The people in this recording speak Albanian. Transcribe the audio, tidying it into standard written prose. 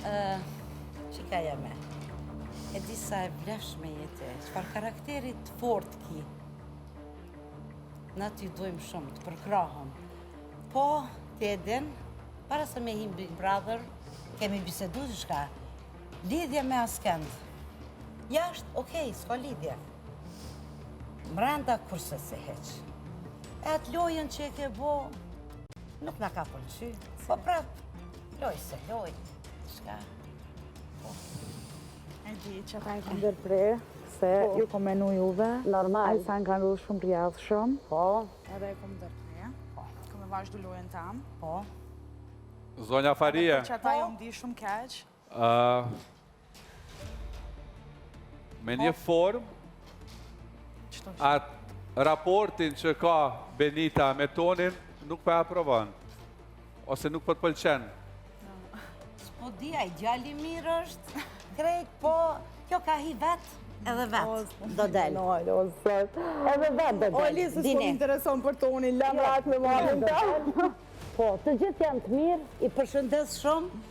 Qika jeme, e di sa e vlefshme jetë, çfarë karakterit fort ki. Na ty dojmë shumë të përkrahëm. Po, ti e din, para se me him Big Brother, kemi bisedu të shka. Lidhje me askend. Jashtë, okej, s'ka lidhje. Mrenda kurse se heq. E atë lojën që e ke bo, nuk na ka pëlqy. Po prap, loj se loj. Shka? E di që ta e kom ndërprer, se ju kom menu juve. Normal. Alsan kanë rrë shumë rjadhshëm. Po. Edhe e kom ndërprer. Kom e vazhdu lojën tam. Po. Zonja Faria, Që ata jo mdi shumë keq. me një formë, atë raportin që ka Benita me Tonin nuk pa aprovon, ose nuk po të pëlqen. S'po di, ai djali mirë është, krejt, po, kjo ka hi vetë, edhe vetë, do del. Edhe vetë do O, del. Elisë, s'po më intereson për Tonin, lamrat me marrën ta. Po, të gjithë janë të mirë. I përshëndes shumë,